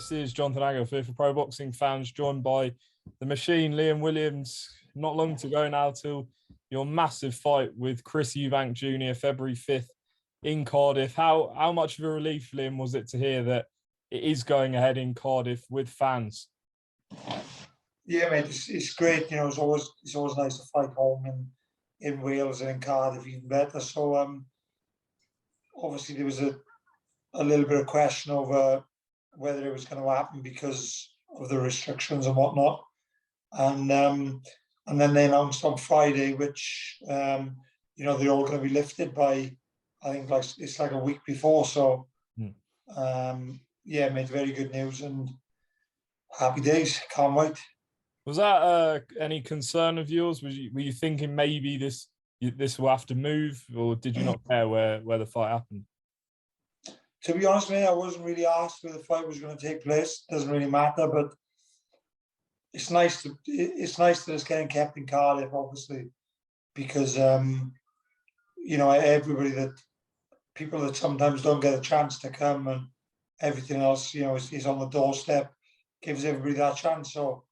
This is Jonathan Agger here for Pro Boxing Fans, joined by the machine, Liam Williams. Not long to go now till your massive fight with Chris Eubank Jr. February 5th in Cardiff. How much of a relief, Liam, was it to hear that it is going ahead in Cardiff with fans? Yeah, mate, it's great. You know, it's always nice to fight home in Wales and in Cardiff, even better. So obviously there was a little bit of question over whether it was going to happen because of the restrictions and whatnot. And then they announced on Friday, which you know, they're all going to be lifted by, I think, it's like a week before. So yeah, mate, very good news and happy days. Can't wait. Was that any concern of yours? Were you thinking maybe this will have to move, or did you not care where the fight happened? To be honest, mate, I wasn't really asked where the fight was going to take place. Doesn't really matter, but it's nice that it's getting kept in Cardiff, obviously, because you know, people that sometimes don't get a chance to come and everything else, you know, is on the doorstep, gives everybody that chance. So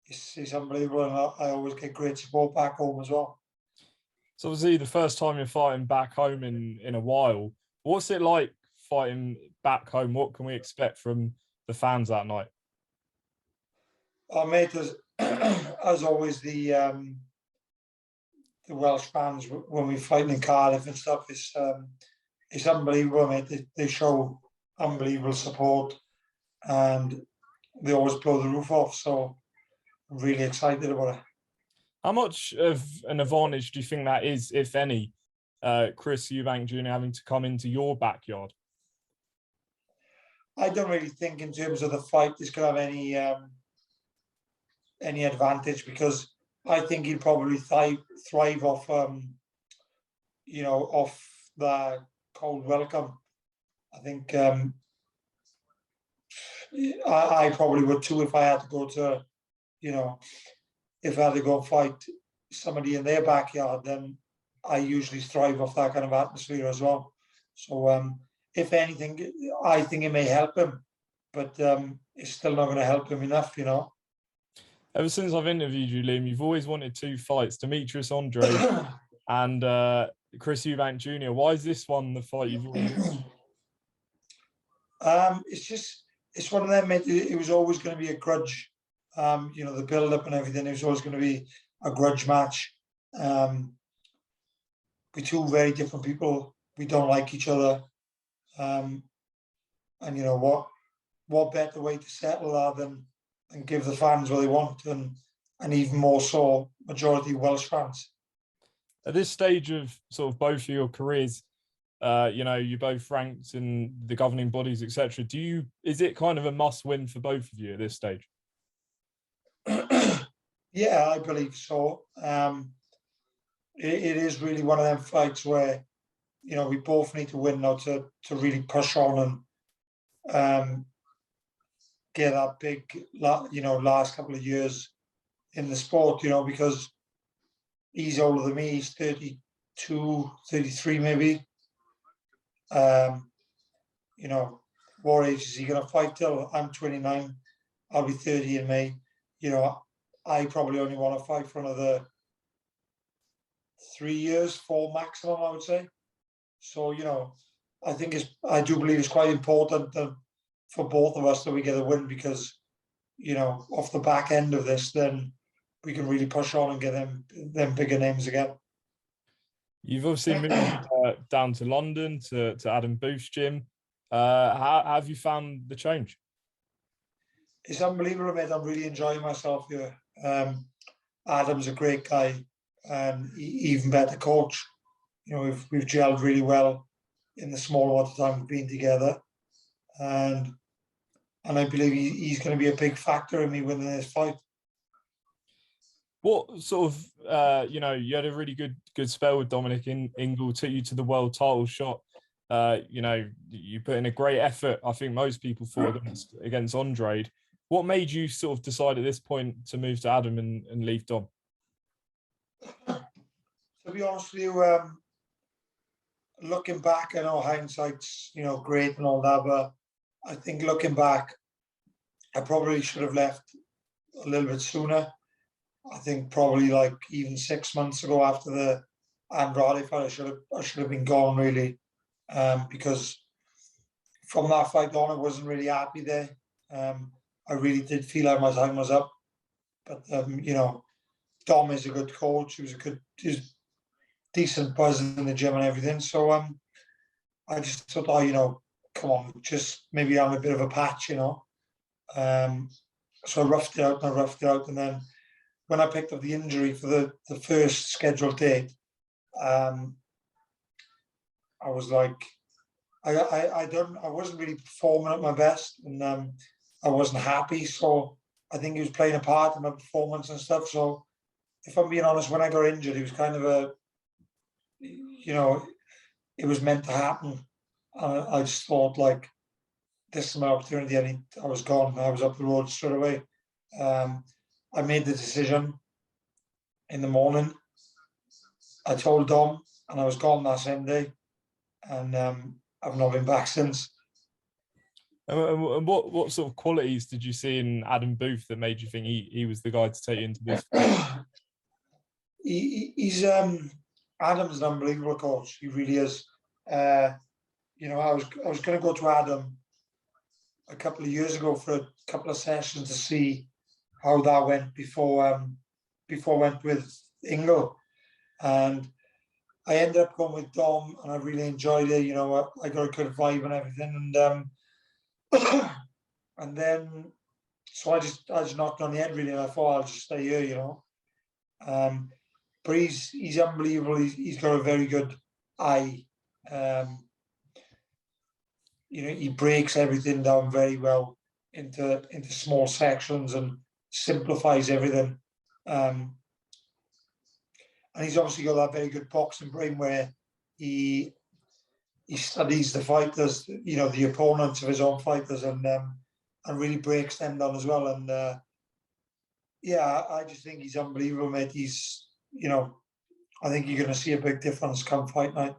it's unbelievable, and I always get great support back home as well. So obviously the first time you're fighting back home in a while. What's it like fighting back home? What can we expect from the fans that night? Oh, mate, as always, the Welsh fans, when we fight in Cardiff and stuff, it's unbelievable, mate. They show unbelievable support and they always blow the roof off. So I'm really excited about it. How much of an advantage do you think that is, if any, Chris Eubank Jr. having to come into your backyard? I don't really think in terms of the fight this could have any advantage, because I think he'd probably thrive off you know, off the cold welcome. I think I probably would too if I had to go to, you know, if I had to go and fight somebody in their backyard, then I usually thrive off that kind of atmosphere as well. So if anything, I think it may help him, but it's still not going to help him enough, you know. Ever since I've interviewed you, Liam, you've always wanted two fights, Demetrius Andrade and Chris Eubank Jr. Why is this one the fight you've always wanted? It's one of them, mate. It was always going to be a grudge. You know, the build-up and everything, it was always going to be a grudge match. We're two very different people. We don't like each other. And you know what better way to settle that than give the fans what they want, and even more so, majority Welsh fans. At this stage of sort of both of your careers, you know, you're both ranked in the governing bodies, etc. Is it kind of a must-win for both of you at this stage? Yeah, I believe so. It is really one of them fights where, you know, we both need to win now to really push on and get that big, you know, last couple of years in the sport, you know, because he's older than me. He's 32, 33 maybe. You know, what age is he going to fight till? I'm 29. I'll be 30 in May. You know, I probably only want to fight for another 3 years, 4 maximum, I would say. So, you know, I do believe it's quite important for both of us that we get a win, because, you know, off the back end of this, then we can really push on and get them bigger names again. You've obviously moved down to London to Adam Booth's gym. How have you found the change? It's unbelievable, mate. I'm really enjoying myself here. Adam's a great guy, and even better coach. You know, we've gelled really well in the small amount of time we've been together, and I believe he's going to be a big factor in me winning this fight. What sort of, you know, you had a really good spell with Dominic Ingle, took you to the world title shot. You know, you put in a great effort. I think most people thought against Andrade. What made you sort of decide at this point to move to Adam and leave Dom? To be honest with you, looking back, I know hindsight's, you know, great and all that, but I think looking back, I probably should have left a little bit sooner. I think probably like even 6 months ago after the Andrade fight, I should have been gone really, because from that fight on, I wasn't really happy there. I really did feel like my time was up. But you know, Dom is a good coach. He's decent buzz in the gym and everything. So I just thought, oh, you know, come on, just maybe I'm a bit of a patch, you know. So I roughed it out and I roughed it out, and then when I picked up the injury for the first scheduled date, I was like, I wasn't really performing at my best, and I wasn't happy. So I think he was playing a part in my performance and stuff. So if I'm being honest, when I got injured, it was kind of a, you know, it was meant to happen. I just thought like, this is my opportunity. I was gone. I was up the road straight away. I made the decision in the morning. I told Dom, and I was gone that same day. And I've not been back since. And what sort of qualities did you see in Adam Booth that made you think he was the guy to take you into this? He's Adam's an unbelievable coach. He really is. You know, I was going to go to Adam a couple of years ago for a couple of sessions to see how that went before I went with Ingle, and I ended up going with Dom, and I really enjoyed it. You know, I got a good vibe and everything, and and then so I just knocked on the head really, and I thought I'll just stay here. You know, but he's unbelievable. He's got a very good eye. You know, he breaks everything down very well into small sections and simplifies everything. And he's obviously got that very good boxing brain where he studies the fighters, you know, the opponents of his own fighters, and really breaks them down as well. And yeah, I just think he's unbelievable, mate. He's, you know, I think you're going to see a big difference come fight night.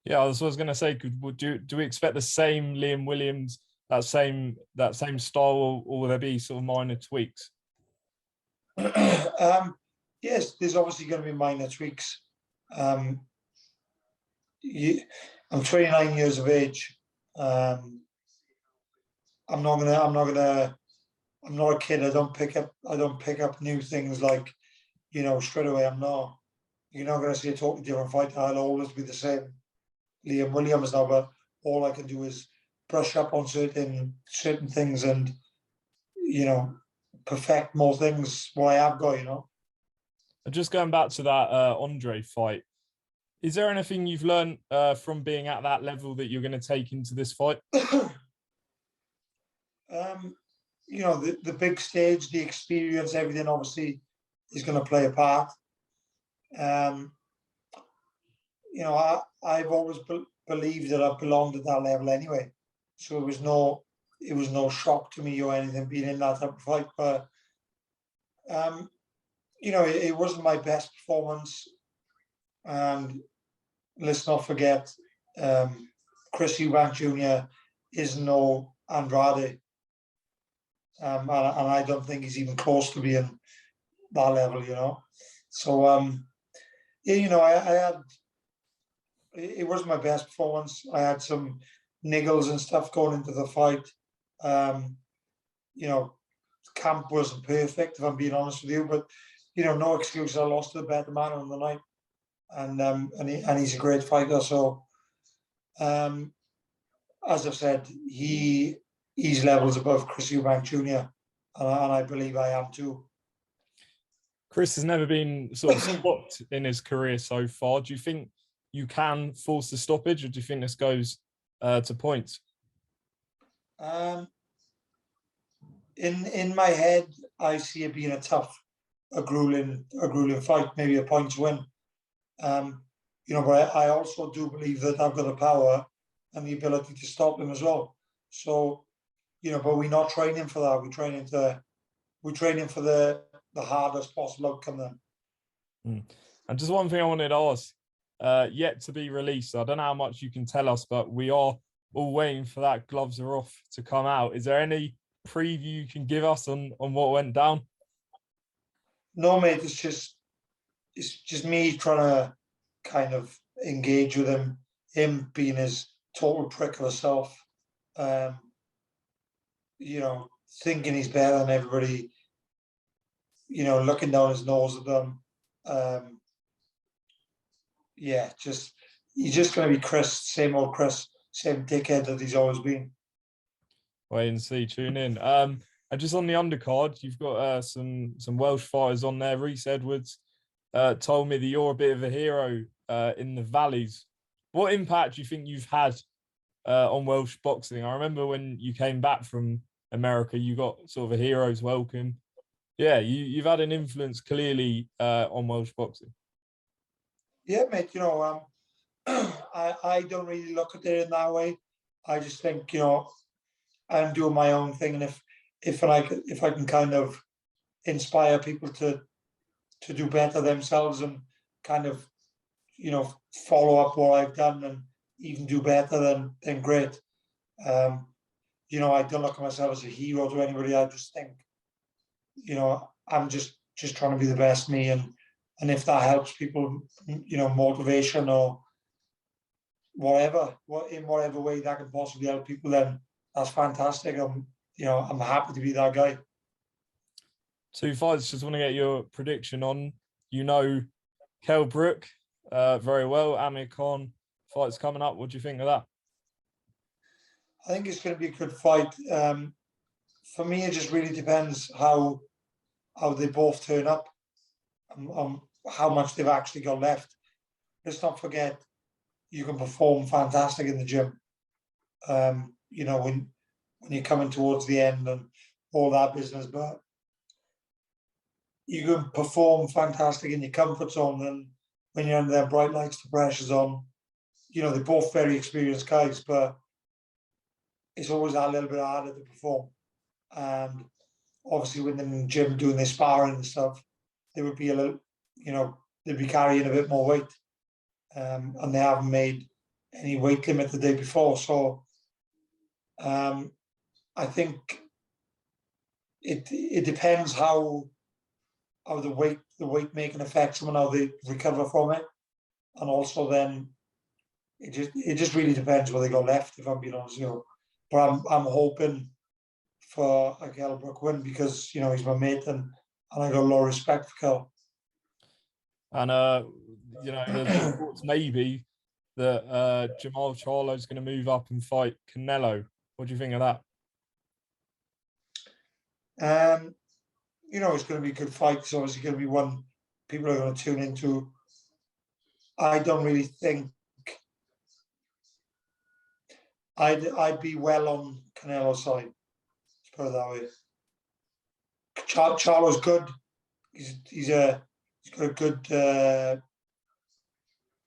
Yeah, I was going to say, do we expect the same Liam Williams, that same style, or will there be sort of minor tweaks? Yes, there's obviously going to be minor tweaks. I'm 29 years of age. I'm not a kid. I don't pick up new things like, you know, straight away. You're not going to see a totally different fight. I'll always be the same Liam Williams now, but all I can do is brush up on certain things and, you know, perfect more things what I have got, you know. And just going back to that Andre fight, is there anything you've learned from being at that level that you're going to take into this fight? You know, the big stage, the experience, everything obviously is going to play a part. You know, I've always believed that I belonged at that level anyway, so it was no shock to me or anything being in that type of fight. But you know, it wasn't my best performance, and let's not forget, Chris Eubank Jr. is no Andrade, and I don't think he's even close to being that level, you know. So yeah, you know, I had. It wasn't my best performance. I had some niggles and stuff going into the fight. You know, camp wasn't perfect, if I'm being honest with you, but you know, no excuse. I lost to the better man on the night, and he's a great fighter. So, as I've said, he's levels above Chris Eubank Jr. and I believe I am too. Chris has never been sort of stopped in his career so far. Do you think you can force the stoppage, or do you think this goes to points? In my head, I see it being a grueling fight, maybe a points win. You know, but I also do believe that I've got the power and the ability to stop him as well. So, you know, but we're not training for that. We're training for the hardest possible outcome then. And just one thing I wanted to ask. Yet to be released. I don't know how much you can tell us, but we are all waiting for that gloves are off to come out. Is there any preview you can give us on what went down? No, mate. It's just me trying to kind of engage with him. Him being his total prick of himself. You know, thinking he's better than everybody. You know, looking down his nose at them. Yeah, he's just going to be Chris, same old Chris, same dickhead that he's always been. Wait and see. Tune in. And just on the undercard, you've got some Welsh fighters on there. Reese Edwards told me that you're a bit of a hero in the Valleys. What impact do you think you've had on Welsh boxing? I remember when you came back from America, you got sort of a hero's welcome. Yeah, you've had an influence clearly on Welsh boxing. Yeah, mate. You know, I don't really look at it in that way. I just think, you know, I'm doing my own thing, and if I can kind of inspire people to do better themselves and kind of, you know, follow up what I've done and even do better, then great. You know, I don't look at myself as a hero to anybody. I just think, you know, I'm just trying to be the best me, and if that helps people, you know, motivation or whatever, in whatever way that can possibly help people, then that's fantastic. I'm happy to be that guy. 2 fights. Just want to get your prediction on. You know, Kell Brook very well. Amir Khan fight's coming up. What do you think of that? I think it's going to be a good fight. For me, it just really depends how they both turn up and how much they've actually got left. Let's not forget, you can perform fantastic in the gym. You know, when you're coming towards the end and all that business, but you can perform fantastic in your comfort zone, and when you're under their bright lights, the pressure's on. You know, they're both very experienced guys, but it's always that little bit harder to perform. And obviously when they're in the gym doing their sparring and stuff, they would be a little, you know, they'd be carrying a bit more weight. And they haven't made any weight limit the day before. So I think it depends how the weight making affects them and how they recover from it. And also then it just really depends what they got left, if I'm being honest, you know. But I'm hoping for a Kell Brook win because, you know, he's my mate and I got a lot of respect for Kell. And you know, there's reports maybe that Jermall Charlo is going to move up and fight Canelo. What do you think of that? You know, it's going to be a good fight. It's obviously going to be one people are going to tune into. I don't really think I'd be well on Canelo's side. Let's put it that way. Charlo's good. He's got a good,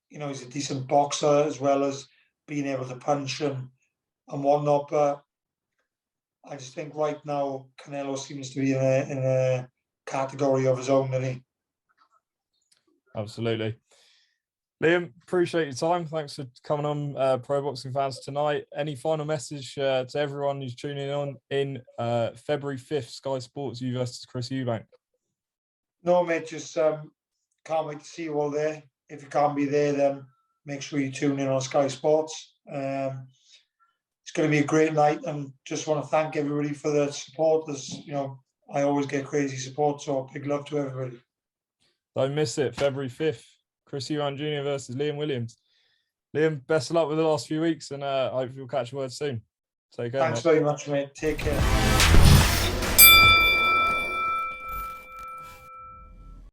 you know, he's a decent boxer as well as being able to punch and whatnot. But I just think right now Canelo seems to be in a category of his own, doesn't he? Absolutely. Liam, appreciate your time. Thanks for coming on Pro Boxing Fans tonight. Any final message to everyone who's tuning on in February 5th, Sky Sports, you versus Chris Eubank? No, mate, just can't wait to see you all there. If you can't be there, then make sure you tune in on Sky Sports. It's going to be a great night, and just want to thank everybody for the support. As you know, I always get crazy support, so big love to everybody. Don't miss it, February 5th. Chris Eubank Jr. versus Liam Williams. Liam, best of luck with the last few weeks, and I hope you'll catch a word soon. Take care. Thanks very much, mate. Take care.